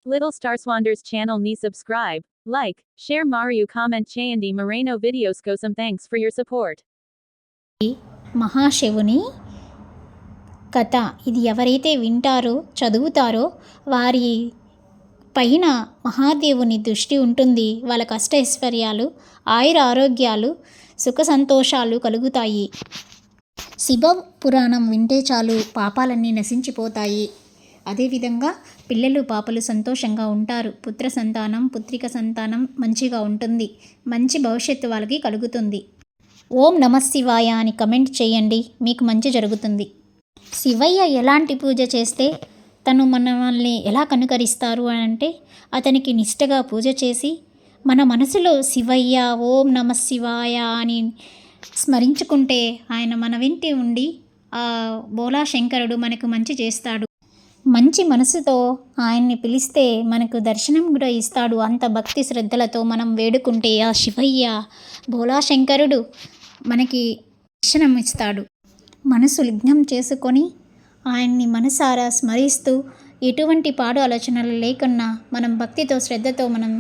Little Star Swanders channel ni subscribe, like, share Mario comment చేయండి Moreno videos కోసం thanks for your support. మహాశివుని కథ. ఇది ఎవరైతే వింటారో చదువుతారో వారి పైన మహాదేవుని దృష్టి ఉంటుంది. వాళ్ళ కష్టైశ్వర్యాలు, ఆయుర ఆరోగ్యాలు, సుఖ సంతోషాలు కలుగుతాయి. శివ పురాణం వింటే చాలు పాపాలన్నీ నశించిపోతాయి. అదేవిధంగా పిల్లలు పాపలు సంతోషంగా ఉంటారు. పుత్ర సంతానం, పుత్రిక సంతానం మంచిగా ఉంటుంది. మంచి భవిష్యత్తు వాళ్ళకి కలుగుతుంది. ఓం నమః శివాయ అని కమెంట్ చేయండి, మీకు మంచి జరుగుతుంది. శివయ్య ఎలాంటి పూజ చేస్తే తను మనల్ని ఎలా కనుకరిస్తారు అని అంటే, అతనికి నిష్టగా పూజ చేసి మన మనసులో శివయ్య ఓం నమః శివాయ అని స్మరించుకుంటే ఆయన మన వెంట ఉండి ఆ బోలా శంకరుడు మనకు మంచి చేస్తాడు. మంచి మనసుతో ఆయన్ని పిలిస్తే మనకు దర్శనం కూడా ఇస్తాడు. అంత భక్తి శ్రద్ధలతో మనం వేడుకుంటే ఆ శివయ్య బోలా శంకరుడు మనకి దర్శనం ఇస్తాడు. మనసు లగ్నం చేసుకొని ఆయన్ని మనసారా స్మరిస్తూ ఎటువంటి పాడు ఆలోచనలు లేకున్నా మనం భక్తితో శ్రద్ధతో మనం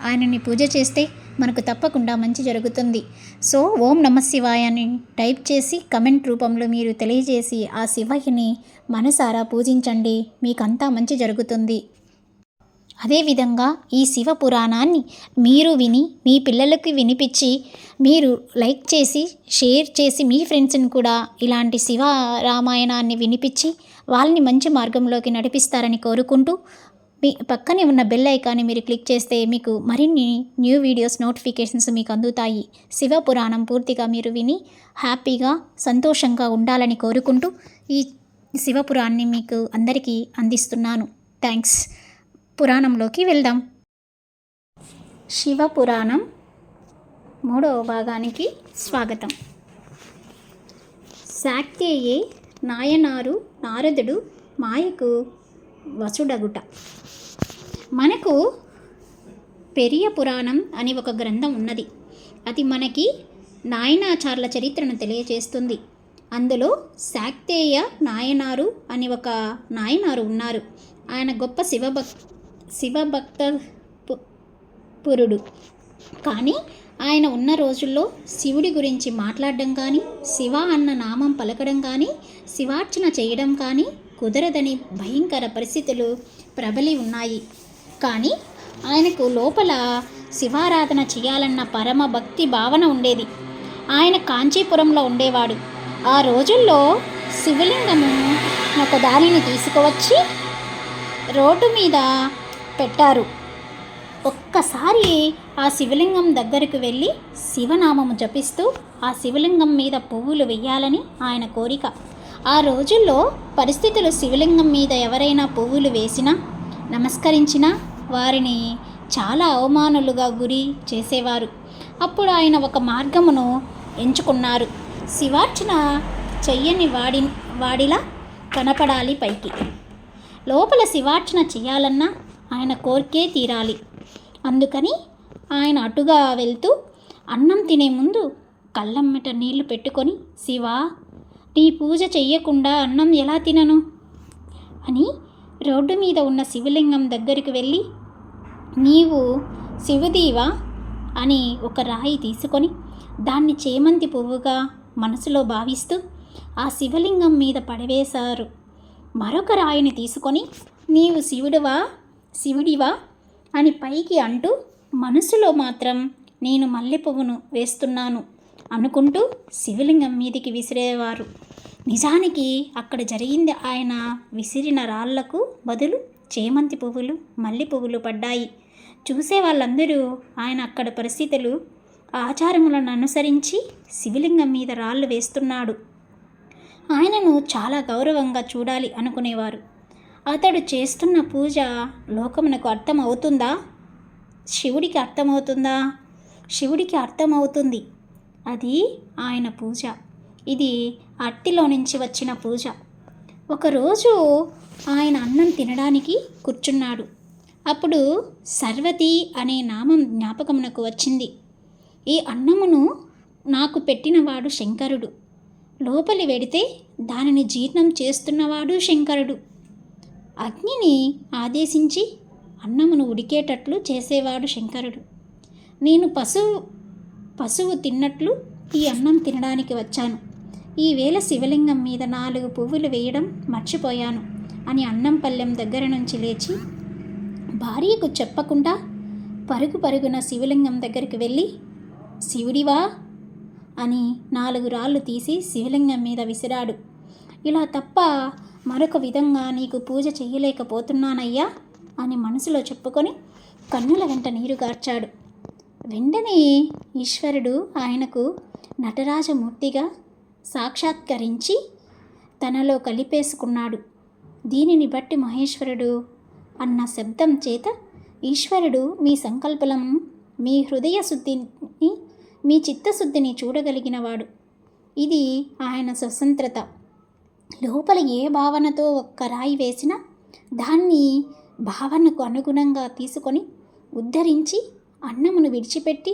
ఆయనని పూజ చేస్తే మనకు తప్పకుండా మంచి జరుగుతుంది. సో ఓం నమః శివాయ అని టైప్ చేసి కమెంట్ రూపంలో మీరు తెలియజేసి ఆ శివయ్యని మనసారా పూజించండి, మీకంతా మంచి జరుగుతుంది. అదేవిధంగా ఈ శివ పురాణాన్ని మీరు విని మీ పిల్లలకి వినిపించి మీరు లైక్ చేసి షేర్ చేసి మీ ఫ్రెండ్స్ని కూడా ఇలాంటి శివ రామాయణాన్ని వినిపించి వాళ్ళని మంచి మార్గంలోకి నడిపిస్తారని కోరుకుంటూ, మీ పక్కనే ఉన్న బెల్ ఐకాన్ని మీరు క్లిక్ చేస్తే మీకు మరిన్ని న్యూ వీడియోస్ నోటిఫికేషన్స్ మీకు అందుతాయి. శివ పురాణం పూర్తిగా మీరు విని హ్యాపీగా సంతోషంగా ఉండాలని కోరుకుంటూ ఈ శివపురాణాన్ని మీకు అందరికీ అందిస్తున్నాను. థ్యాంక్స్. పురాణంలోకి వెళ్దాం. శివపురాణం 3వ భాగానికి స్వాగతం. శాక్తేయే నాయనారు నారదుడు మాయకు వసుడగుట. మనకు పెరియ పురాణం అని ఒక గ్రంథం ఉన్నది. అది మనకి నాయనాచార్ల చరిత్రను తెలియజేస్తుంది. అందులో శాక్తేయ నాయనారు అని ఒక నాయనారు ఉన్నారు. ఆయన గొప్ప శివభక్త పురుడు. కానీ ఆయన ఉన్న రోజుల్లో శివుడి గురించి మాట్లాడడం కానీ, శివ అన్న నామం పలకడం కానీ, శివార్చన చేయడం కానీ కుదరదని భయంకర పరిస్థితులు ప్రబలి ఉన్నాయి. కానీ ఆయనకు లోపల శివారాధన చేయాలన్న పరమ భక్తి భావన ఉండేది. ఆయన కాంచీపురంలో ఉండేవాడు. ఆ రోజుల్లో శివలింగము ఒక దానిని తీసుకువచ్చి రోడ్డు మీద పెట్టారు. ఒక్కసారి ఆ శివలింగం దగ్గరకు వెళ్ళి శివనామము జపిస్తూ ఆ శివలింగం మీద పువ్వులు వెయ్యాలని ఆయన కోరిక. ఆ రోజుల్లో పరిస్థితులు శివలింగం మీద ఎవరైనా పువ్వులు వేసినా నమస్కరించినా వారిని చాలా అవమానాలుగా గురి చేసేవారు. అప్పుడు ఆయన ఒక మార్గమును ఎంచుకున్నారు. శివార్చన చెయ్యని వాడిలా కనపడాలి పైకి. లోపల శివార్చన చేయాలన్నా ఆయన కోరికే తీరాలి. అందుకని ఆయన అటుగా వెళ్తూ అన్నం తినే ముందు కళ్ళమ్మట నీళ్లు పెట్టుకొని, శివా నీ పూజ చెయ్యకుండా అన్నం ఎలా తినను అని రోడ్డు మీద ఉన్న శివలింగం దగ్గరికి వెళ్ళి, నీవు శివుదీవా అని ఒక రాయి తీసుకొని దాన్ని చేమంతి పువ్వుగా మనసులో భావిస్తూ ఆ శివలింగం మీద పడవేశారు. మరొక రాయిని తీసుకొని నీవు శివుడివా అని పైకి అంటూ మనసులో మాత్రం నేను మల్లె పువ్వును వేస్తున్నాను అనుకుంటూ శివలింగం మీదికి విసిరేవారు. నిజానికి అక్కడ జరిగింది ఆయన విసిరిన రాళ్లకు బదులు చేమంతి పువ్వులు, మల్లె పువ్వులు పడ్డాయి. చూసే వాళ్ళందరూ ఆయన అక్కడ పరిస్థితులు ఆచారములను అనుసరించి శివలింగం మీద రాళ్ళు వేస్తున్నాడు, ఆయనను చాలా గౌరవంగా చూడాలి అనుకునేవారు. అతడు చేస్తున్న పూజ లోకమునకు అర్థమవుతుందా? శివుడికి అర్థమవుతుందా? శివుడికి అర్థమవుతుంది. అది ఆయన పూజ. ఇది అట్టిలో నుంచి వచ్చిన పూజ. ఒకరోజు ఆయన అన్నం తినడానికి కూర్చున్నాడు. అప్పుడు సర్వతి అనే నామం జ్ఞాపకమునకు వచ్చింది. ఈ అన్నమును నాకు పెట్టినవాడు శంకరుడు. లోపలి వెడితే దానిని జీర్ణం చేస్తున్నవాడు శంకరుడు. అగ్నిని ఆదేశించి అన్నమును ఉడికేటట్లు చేసేవాడు శంకరుడు. నేను పశువు తిన్నట్లు ఈ అన్నం తినడానికి వచ్చాను. ఈవేళ శివలింగం మీద 4 పువ్వులు వేయడం మర్చిపోయాను అని అన్నం పళ్ళెం దగ్గర నుంచి లేచి భార్యకు చెప్పకుండా పరుగున శివలింగం దగ్గరికి వెళ్ళి, శివుడివా అని 4 రాళ్ళు తీసి శివలింగం మీద విసిరాడు. ఇలా తప్ప మరొక విధంగా నీకు పూజ చేయలేకపోతున్నానయ్యా అని మనసులో చెప్పుకొని కన్నుల వెంట నీరు గార్చాడు. వెంటనే ఈశ్వరుడు ఆయనకు నటరాజమూర్తిగా సాక్షాత్కరించి తనలో కలిపేసుకున్నాడు. దీనిని బట్టి మహేశ్వరుడు అన్న శబ్దం చేత ఈశ్వరుడు మీ సంకల్పలను, మీ హృదయ శుద్ధిని, మీ చిత్తశుద్ధిని చూడగలిగినవాడు. ఇది ఆయన స్వతంత్రత. లోపల ఏ భావనతో ఒక్క రాయి వేసినా దాన్ని భావనకు అనుగుణంగా తీసుకొని ఉద్ధరించి అన్నమును విడిచిపెట్టి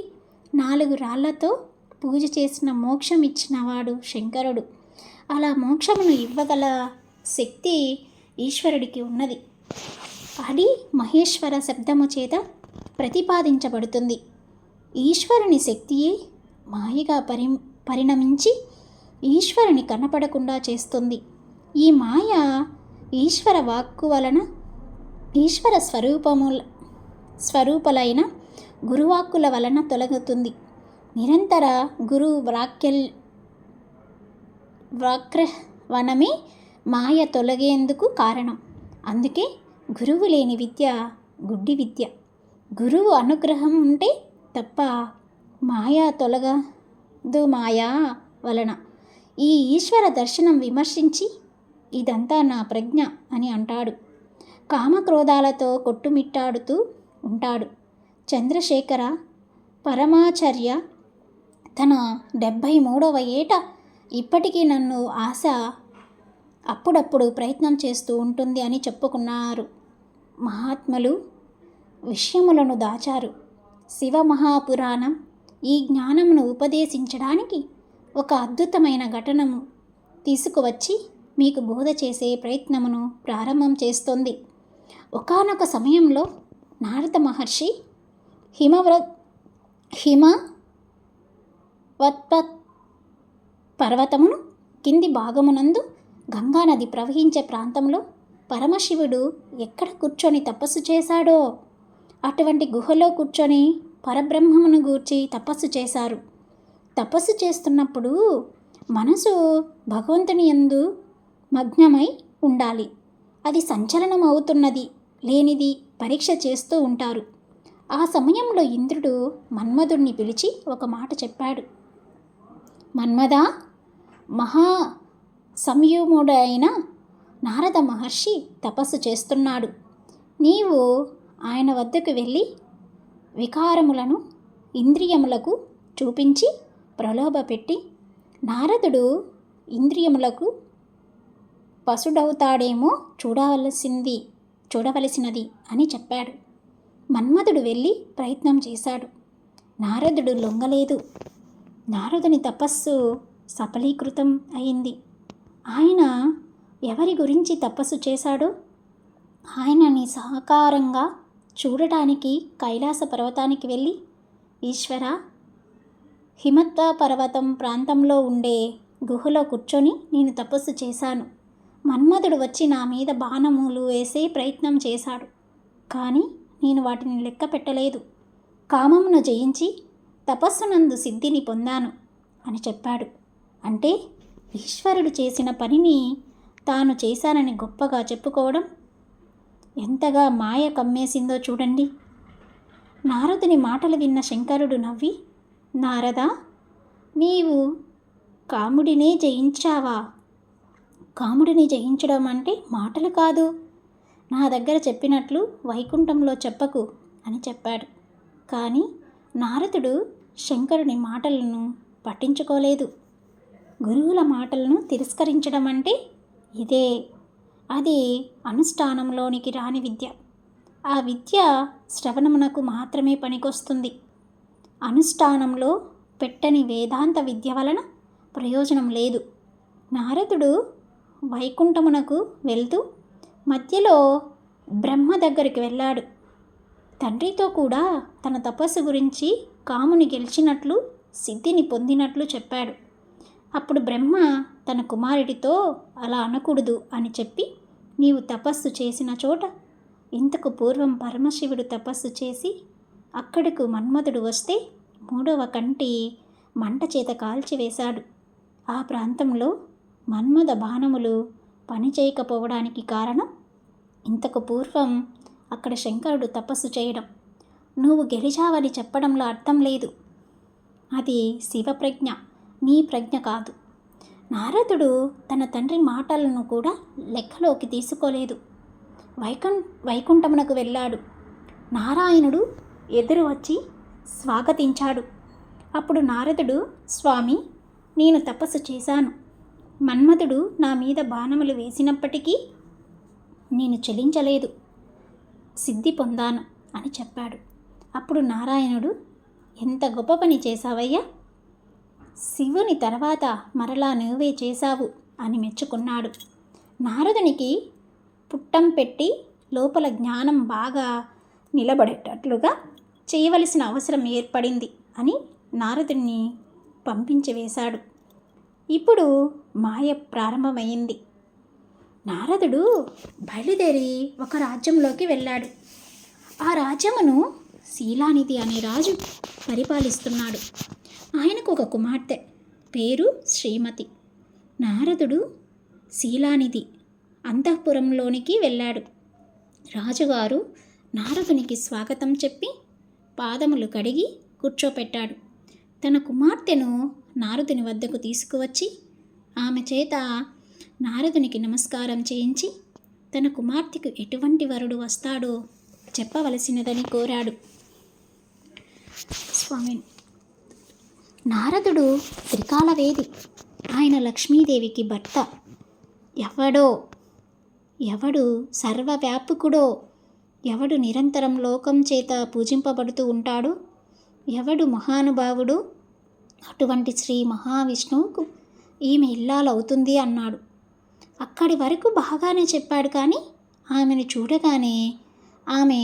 4 రాళ్లతో పూజ చేసిన మోక్షం ఇచ్చినవాడు శంకరుడు. అలా మోక్షమును ఇవ్వగల శక్తి ఈశ్వరుడికి ఉన్నది. అది మహేశ్వర శబ్దము చేత ప్రతిపాదించబడుతుంది. ఈశ్వరుని శక్తియే మాయగా పరిణమించి ఈశ్వరుని కనపడకుండా చేస్తుంది. ఈ మాయ ఈశ్వర వాక్కు వలన ఈశ్వర స్వరూపులైన గురువాక్కుల వలన తొలగుతుంది. నిరంతర గురు వాక్రవణమే మాయ తొలగేందుకు కారణం. అందుకే గురువు లేని విద్య గుడ్డి విద్య. గురువు అనుగ్రహం ఉంటే తప్ప మాయా తొలగదు. మాయా వలన ఈ ఈశ్వర దర్శనం విమర్శించి ఇదంతా నా ప్రజ్ఞ అని అంటాడు. కామక్రోధాలతో కొట్టుమిట్టాడుతూ ఉంటాడు. చంద్రశేఖర పరమాచార్య తన 73వ ఏట ఇప్పటికీ నన్ను ఆశ అప్పుడప్పుడు ప్రయత్నం చేస్తూ ఉంటుంది అని చెప్పుకున్నారు. మహాత్ములు విషయములను దాచారు. శివ మహాపురాణం ఈ జ్ఞానమును ఉపదేశించడానికి ఒక అద్భుతమైన ఘటనను తీసుకువచ్చి మీకు బోధ చేసే ప్రయత్నమును ప్రారంభం చేస్తోంది. ఒకానొక సమయంలో నారద మహర్షి హిమవత్ పర్వతమును కింది భాగమునందు గంగానది ప్రవహించే ప్రాంతంలో పరమశివుడు ఎక్కడ కూర్చొని తపస్సు చేశాడో అటువంటి గుహలో కూర్చొని పరబ్రహ్మమును గూర్చి తపస్సు చేశారు. తపస్సు చేస్తున్నప్పుడు మనసు భగవంతుని యందు మగ్నమై ఉండాలి. అది సంచలనం అవుతున్నది లేనిది పరీక్ష చేస్తూ ఉంటారు. ఆ సమయంలో ఇంద్రుడు మన్మధుడిని పిలిచి ఒక మాట చెప్పాడు. మన్మథ, మహా సంయముడైన నారద మహర్షి తపస్సు చేస్తున్నాడు. నీవు ఆయన వద్దకు వెళ్ళి వికారములను ఇంద్రియములకు చూపించి ప్రలోభపెట్టి నారదుడు ఇంద్రియములకు పశుడవుతాడేమో చూడవలసినది అని చెప్పాడు. మన్మధుడు వెళ్ళి ప్రయత్నం చేశాడు. నారదుడు లొంగలేదు. నారదుని తపస్సు సఫలీకృతం అయింది. ఆయన ఎవరి గురించి తపస్సు చేశాడో ఆయనని సాకారంగా చూడటానికి కైలాస పర్వతానికి వెళ్ళి, ఈశ్వర, హిమత్వ పర్వతం ప్రాంతంలో ఉండే గుహలో కూర్చొని నేను తపస్సు చేశాను. మన్మధుడు వచ్చి నా మీద బాణములు వేసే ప్రయత్నం చేశాడు. కానీ నేను వాటిని లెక్క పెట్టలేదు. కామమును జయించి తపస్సునందు సిద్ధిని పొందాను అని చెప్పాడు. అంటే ఈశ్వరుడు చేసిన పనిని తాను చేశానని గొప్పగా చెప్పుకోవడం ఎంతగా మాయ కమ్మేసిందో చూడండి. నారదుని మాటలు విన్న శంకరుడు నవ్వి, నారదా, నీవు కాముడినే జయించావా? కాముడిని జయించడం అంటే మాటలు కాదు. నా దగ్గర చెప్పినట్లు వైకుంఠంలో చెప్పకు అని చెప్పాడు. కానీ నారదుడు శంకరుని మాటలను పట్టించుకోలేదు. గురువుల మాటలను తిరస్కరించడం అంటే ఇదే. అది అనుష్ఠానంలోనికి రాని విద్య. ఆ విద్య శ్రవణమునకు మాత్రమే పనికొస్తుంది. అనుష్ఠానంలో పెట్టని వేదాంత విద్య వలన ప్రయోజనం లేదు. నారదుడు వైకుంఠమునకు వెళ్తూ మధ్యలో బ్రహ్మ దగ్గరికి వెళ్ళాడు. తండ్రితో కూడా తన తపస్సు గురించి కాముని గెలిచినట్లు సిద్ధిని పొందినట్లు చెప్పాడు. అప్పుడు బ్రహ్మ తన కుమారుడితో అలా అనకూడదు అని చెప్పి, నీవు తపస్సు చేసిన చోట ఇంతకు పూర్వం పరమశివుడు తపస్సు చేసి అక్కడకు మన్మధుడు వస్తే 3వ కంటి మంట చేత కాల్చివేశాడు. ఆ ప్రాంతంలో మన్మథ బాణములు పనిచేయకపోవడానికి కారణం ఇంతకు పూర్వం అక్కడ శంకరుడు తపస్సు చేయడం. నువ్వు గెలిచావని చెప్పడంలో అర్థం లేదు. అది శివప్రజ్ఞ, నీ ప్రజ్ఞ కాదు. నారదుడు తన తండ్రి మాటలను కూడా లెక్కలోకి తీసుకోలేదు. వైకుంఠమునకు వెళ్ళాడు. నారాయణుడు ఎదురు వచ్చి స్వాగతించాడు. అప్పుడు నారదుడు, స్వామి, నేను తపస్సు చేశాను. మన్మథుడు నా మీద బాణములు వేసినప్పటికీ నేను చలించలేదు, సిద్ధి పొందాను అని చెప్పాడు. అప్పుడు నారాయణుడు, ఎంత గొప్ప పని చేశావయ్యా, శివుని తర్వాత మరలా నువ్వే చేశావు అని మెచ్చుకున్నాడు. నారదునికి పుట్టం పెట్టి లోపల జ్ఞానం బాగా నిలబడేటట్లుగా చేయవలసిన అవసరం ఏర్పడింది అని నారదుని పంపించి వేశాడు. ఇప్పుడు మాయ ప్రారంభమైంది. నారదుడు బయలుదేరి ఒక రాజ్యంలోకి వెళ్ళాడు. ఆ రాజ్యమును శీలానిధి అనే రాజు పరిపాలిస్తున్నాడు. ఆయనకు ఒక కుమార్తె, పేరు శ్రీమతి. నారదుడు శీలానిధి అంతఃపురంలోనికి వెళ్ళాడు. రాజుగారు నారదునికి స్వాగతం చెప్పి పాదములు కడిగి కూర్చోపెట్టాడు. తన కుమార్తెను నారదుని వద్దకు తీసుకువచ్చి ఆమె చేత నారదునికి నమస్కారం చేయించి తన కుమార్తెకు ఎటువంటి వరుడు వస్తాడో చెప్పవలసినదని కోరాడు. స్వామి, నారదుడు త్రికాలవేది. ఆయన లక్ష్మీదేవికి భర్త. ఎవడు సర్వవ్యాపకుడో, ఎవడు నిరంతరం లోకం చేత పూజింపబడుతూ ఉంటాడో, ఎవడు మహానుభావుడు, అటువంటి శ్రీ మహావిష్ణువుకు ఈమె ఇల్లాలవుతుంది అన్నాడు. అక్కడి వరకు బాగానే చెప్పాడు. కానీ ఆమెను చూడగానే ఆమె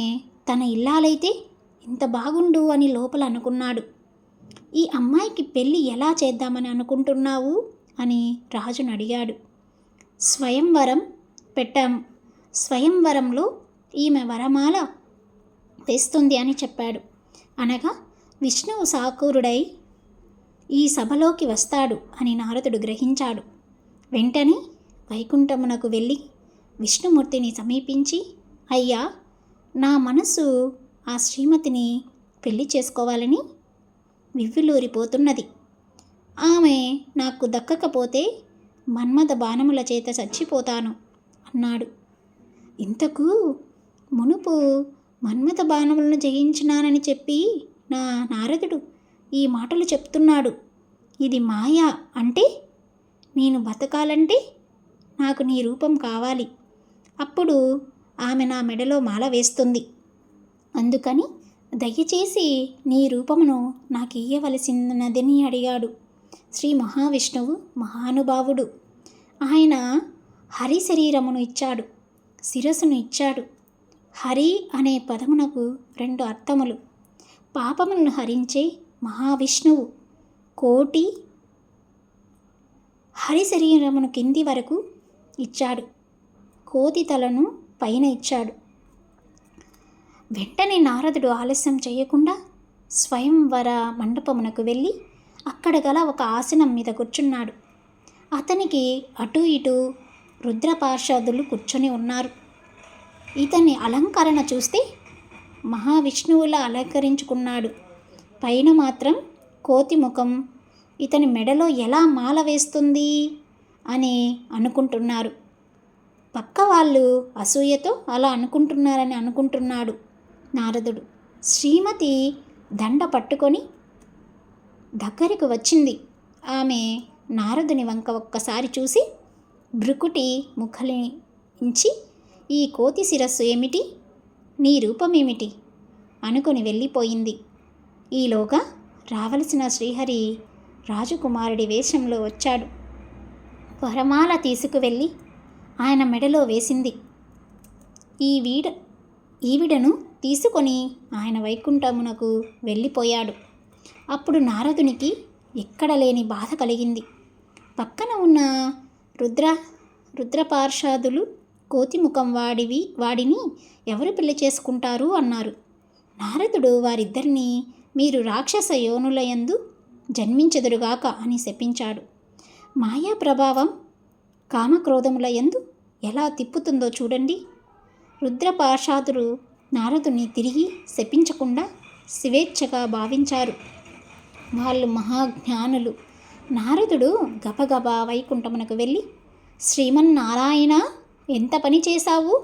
తన ఇల్లాలైతే ఇంత బాగుండు అని లోపల అనుకున్నాడు. ఈ అమ్మాయికి పెళ్ళి ఎలా చేద్దామని అనుకుంటున్నావు అని రాజును అడిగాడు. స్వయంవరం పెట్టాము. స్వయంవరంలో ఈమె వరమాల వేస్తుంది అని చెప్పాడు. అనగా విష్ణువు సాకూరుడై ఈ సభలోకి వస్తాడు అని నారదుడు గ్రహించాడు. వెంటనే వైకుంఠమునకు వెళ్ళి విష్ణుమూర్తిని సమీపించి, అయ్యా, నా మనస్సు ఆ శ్రీమతిని పెళ్లి చేసుకోవాలని వివ్విలూరిపోతున్నది. ఆమె నాకు దక్కకపోతే మన్మథ బాణముల చేత చచ్చిపోతాను అన్నాడు. ఇంతకు మునుపు మన్మథ బాణములను జయించినానని చెప్పి నా నారదుడు ఈ మాటలు చెప్తున్నాడు. ఇది మాయా అంటే నేను బతకాలంటే నాకు నీ రూపం కావాలి. అప్పుడు ఆమె నా మెడలో మాల వేస్తుంది. అందుకని దయచేసి నీ రూపమును నాకు ఇయ్యవలసినదని అడిగాడు. శ్రీ మహావిష్ణువు మహానుభావుడు. ఆయన హరి శరీరమును ఇచ్చాడు, శిరస్సును ఇచ్చాడు. హరి అనే పదమునకు 2 అర్థములు. పాపములను హరించే మహావిష్ణువు కోటి హరి శరీరమును కింది వరకు ఇచ్చాడు, కోతి తలను పైన ఇచ్చాడు. వెంటనే నారదుడు ఆలస్యం చేయకుండా స్వయంవర మండపమునకు వెళ్ళి అక్కడ గల ఒక ఆసనం మీద కూర్చున్నాడు. అతనికి అటు ఇటు రుద్రపార్షదులు కూర్చొని ఉన్నారు. ఇతని అలంకరణ చూస్తే మహావిష్ణువులా అలంకరించుకున్నాడు. పైన మాత్రం కోతి ముఖం. ఇతని మెడలో ఎలా మాల వేస్తుంది అని అనుకుంటున్నారు. పక్క వాళ్ళు అసూయతో అలా అనుకుంటున్నారని అనుకుంటున్నాడు నారదుడు. శ్రీమతి దండ పట్టుకొని దగ్గరికి వచ్చింది. ఆమె నారదుని వంక ఒక్కసారి చూసి భృకుటి ముఖలించి, ఈ కోతి శిరస్సు ఏమిటి, నీ రూపమేమిటి అనుకుని వెళ్ళిపోయింది. ఈలోగా రావలసిన శ్రీహరి రాజకుమారుడి వేషంలో వచ్చాడు. వరమాల తీసుకువెళ్ళి ఆయన మెడలో వేసింది. ఈవిడను తీసుకొని ఆయన వైకుంఠమునకు వెళ్ళిపోయాడు. అప్పుడు నారదునికి ఎక్కడ లేని బాధ కలిగింది. పక్కన ఉన్న రుద్రపార్షదులు కోతిముఖం వాడిని ఎవరు పెళ్లి చేసుకుంటారు అన్నారు. నారదుడు వారిద్దరినీ మీరు రాక్షస యోనులయందు జన్మించెదరుగాక అని శపించాడు. మాయా ప్రభావం కామక్రోధముల యందు ఎలా తిప్పుతుందో చూడండి. రుద్రపార్షదులు నారదుని తిరిగి శపించకుండా స్వేచ్ఛగా భావించారు. వాళ్ళు మహాజ్ఞానులు. నారదుడు గబగబా వైకుంఠమునకు వెళ్ళి, శ్రీమన్నారాయణ, ఎంత పని చేశావు?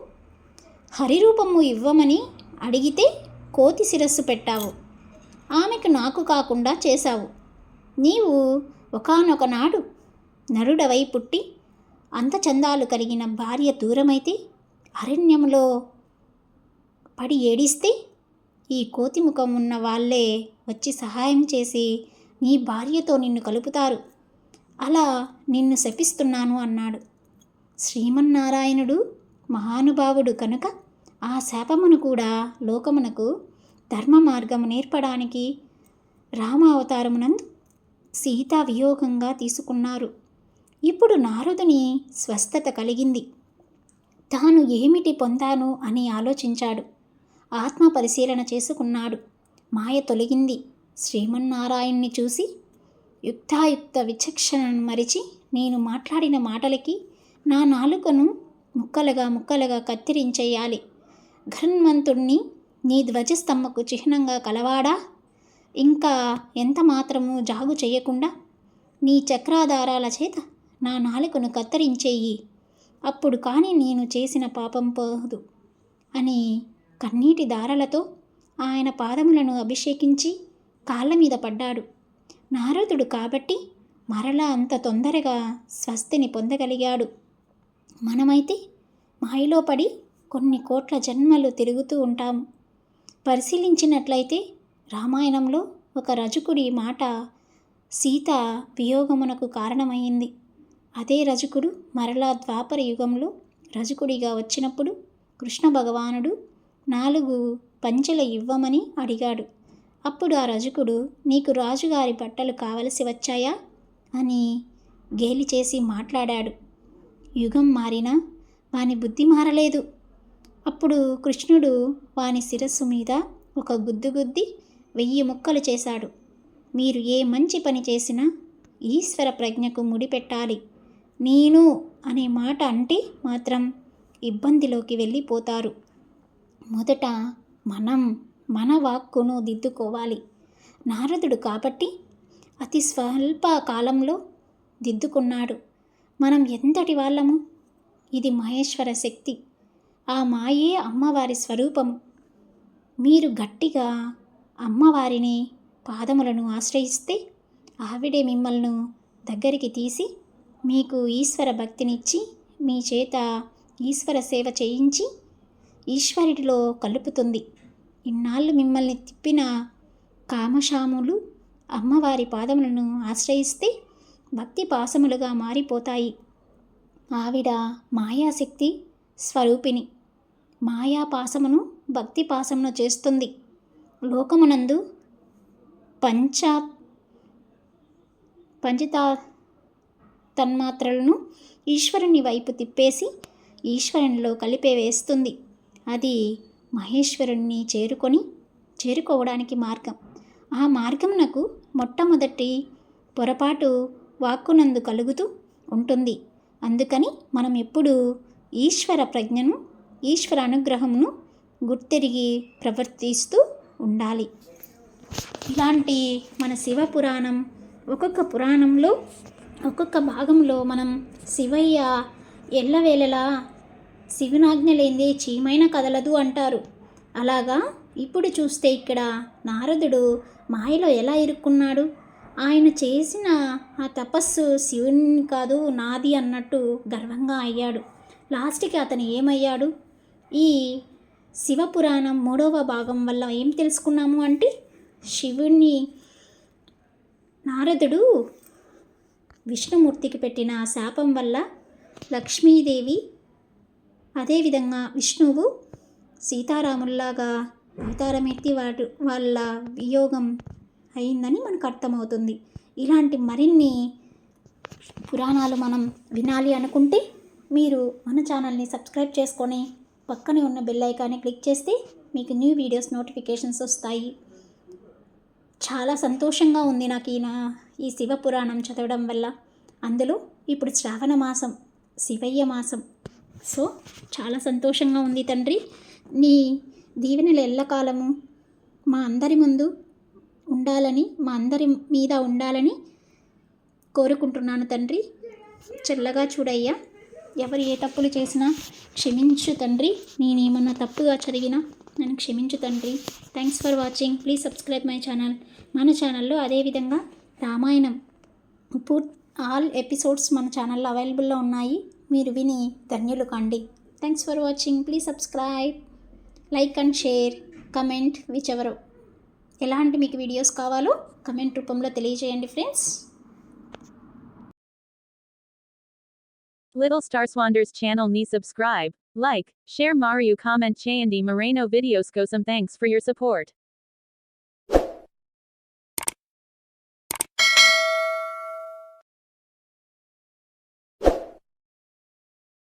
హరిరూపము ఇవ్వమని అడిగితే కోతి శిరస్సు పెట్టావు. ఆమెకు నాకు కాకుండా చేశావు. నీవు ఒకానొక నాడు నరుడవై పుట్టి అంత చందాలు కలిగిన భార్య దూరమైతే అరణ్యంలో పడి ఏడిస్తే ఈ కోతిముఖం ఉన్న వాళ్ళే వచ్చి సహాయం చేసి నీ భార్యతో నిన్ను కలుపుతారు. అలా నిన్ను శపిస్తున్నాను అన్నాడు. శ్రీమన్నారాయణుడు మహానుభావుడు కనుక ఆ శాపమును కూడా లోకమునకు ధర్మ మార్గము నేర్పడానికి రామావతారమునందు సీతా వియోగంగా తీసుకున్నారు. ఇప్పుడు నారదుని స్వస్థత కలిగింది. తాను ఏమిటి పొందాను అని ఆలోచించాడు. ఆత్మ పరిశీలన చేసుకున్నాడు. మాయ తొలగింది. శ్రీమన్నారాయణ్ణి చూసి యుక్తాయుక్త విచక్షణను మరిచి, నేను మాట్లాడిన మాటలకి నా నాలుకను ముక్కలుగా కత్తిరించేయాలి. ఘన్వంతుణ్ణి నీ ధ్వజస్తంభకు చిహ్నంగా కలవాడా, ఇంకా ఎంత మాత్రము జాగు చేయకుండా నీ చక్రాధారాల చేత నా నాలుకను కత్తిరించేయి. అప్పుడు కానీ నేను చేసిన పాపం పోదు అని కన్నీటి దారలతో ఆయన పాదములను అభిషేకించి కాళ్ళ మీద పడ్డాడు. నారదుడు కాబట్టి మరలా అంత తొందరగా స్వస్తిని పొందగలిగాడు. మనమైతే మాయలో పడి కొన్ని కోట్ల జన్మలు తిరుగుతూ ఉంటాము. పరిశీలించినట్లయితే రామాయణంలో ఒక రజకుడి మాట సీత వియోగమునకు కారణమైంది. అదే రజకుడు మరలా ద్వాపర యుగంలో రజకుడిగా వచ్చినప్పుడు కృష్ణ భగవానుడు 4 పంచెల ఇవ్వమని అడిగాడు. అప్పుడు ఆ రజకుడు, నీకు రాజుగారి బట్టలు కావలసి వచ్చాయా అని గేలి చేసి మాట్లాడాడు. యుగం మారినా వాని బుద్ధి మారలేదు. అప్పుడు కృష్ణుడు వాని శిరస్సు మీద ఒక గుద్ది 1000 ముక్కలు చేశాడు. మీరు ఏ మంచి పని చేసినా ఈశ్వర ప్రజ్ఞకు ముడిపెట్టాలి. నేను అనే మాట అంటే మాత్రం ఇబ్బందిలోకి వెళ్ళిపోతారు. మొదట మన వాక్కును దిద్దుకోవాలి. నారదుడు కాబట్టి అతి స్వల్ప కాలంలో దిద్దుకున్నాడు. మనం ఎంతటి వాళ్ళము? ఇది మహేశ్వర శక్తి. ఆ మాయే అమ్మవారి స్వరూపము. మీరు గట్టిగా అమ్మవారిని పాదములను ఆశ్రయిస్తే ఆవిడే మిమ్మల్ని దగ్గరికి తీసి మీకు ఈశ్వర భక్తినిచ్చి మీ చేత ఈశ్వర సేవ చేయించి ఈశ్వరుడిలో కలుపుతుంది. ఇన్నాళ్ళు మిమ్మల్ని తిప్పిన కామశాములు అమ్మవారి పాదములను ఆశ్రయిస్తే భక్తి పాసములుగా మారిపోతాయి. ఆవిడ మాయాశక్తి స్వరూపిణి. మాయాపాసమును భక్తి పాసమును చేస్తుంది. లోకమునందు పంచ తన్మాత్రలను ఈశ్వరుని వైపు తిప్పేసి ఈశ్వరునిలో కలిపేవేస్తుంది. అది మహేశ్వరుణ్ణి చేరుకోవడానికి మార్గం. ఆ మార్గమునకు మొట్టమొదటి పొరపాటు వాక్కునందు కలుగుతూ ఉంటుంది. అందుకని మనం ఎప్పుడూ ఈశ్వర ప్రజ్ఞను, ఈశ్వర అనుగ్రహమును గుర్తెరిగి ప్రవర్తిస్తూ ఉండాలి. ఇలాంటి మన శివపురాణం ఒక్కొక్క పురాణంలో ఒక్కొక్క భాగంలో మనం శివయ్య ఎల్లవేళలా శివునాజ్ఞ లేనిదే చీమైన కదలదు అంటారు. అలాగా ఇప్పుడు చూస్తే ఇక్కడ నారదుడు మాయలో ఎలా ఇరుక్కున్నాడు? ఆయన చేసిన ఆ తపస్సు శివుని కాదు నాది అన్నట్టు గర్వంగా అయ్యాడు. లాస్ట్కి అతను ఏమయ్యాడు? ఈ శివపురాణం 3వ భాగం వల్ల ఏం తెలుసుకున్నాము అంటే శివుని నారదుడు విష్ణుమూర్తికి పెట్టిన శాపం వల్ల లక్ష్మీదేవి, అదేవిధంగా విష్ణువు సీతారాముల్లాగా అవతారం ఎత్తి వాళ్ళ వియోగం అయిందని మనకు అర్థమవుతుంది. ఇలాంటి మరిన్ని పురాణాలు మనం వినాలి అనుకుంటే మీరు మన ఛానల్ని సబ్స్క్రైబ్ చేసుకొని పక్కనే ఉన్న బెల్ ఐకాన్ని క్లిక్ చేస్తే మీకు న్యూ వీడియోస్ నోటిఫికేషన్స్ వస్తాయి. చాలా సంతోషంగా ఉంది నాకు ఈ శివ పురాణం చదవడం వల్ల. అందులో ఇప్పుడు శ్రావణ మాసం, శివయ్య మాసం. సో చాలా సంతోషంగా ఉంది తండ్రి. నీ దీవెనలు ఎల్లకాలము మా అందరి ముందు ఉండాలని, మా అందరి మీద ఉండాలని కోరుకుంటున్నాను తండ్రి. చల్లగా చూడయ్యా. ఎవరు ఏ తప్పులు చేసినా క్షమించు తండ్రి. నేనేమన్నా తప్పుగా చదివినా నన్ను క్షమించు తండ్రి. Thanks for watching. Please subscribe my channel. మన ఛానల్లో అదేవిధంగా రామాయణం ఆల్ ఎపిసోడ్స్ మన ఛానల్లో అవైలబుల్లో ఉన్నాయి. మీరు విని ధన్యులు కండి. Thanks for watching. Please subscribe, like and share, comment విచెవరో. ఎలాంటి మీకు వీడియోస్ కావాలో కమెంట్ రూపంలో తెలియజేయండి friends. Little Star Swanders channel ni subscribe, like, share Mario comment Chayandi Moreno videos. Go some thanks for your support.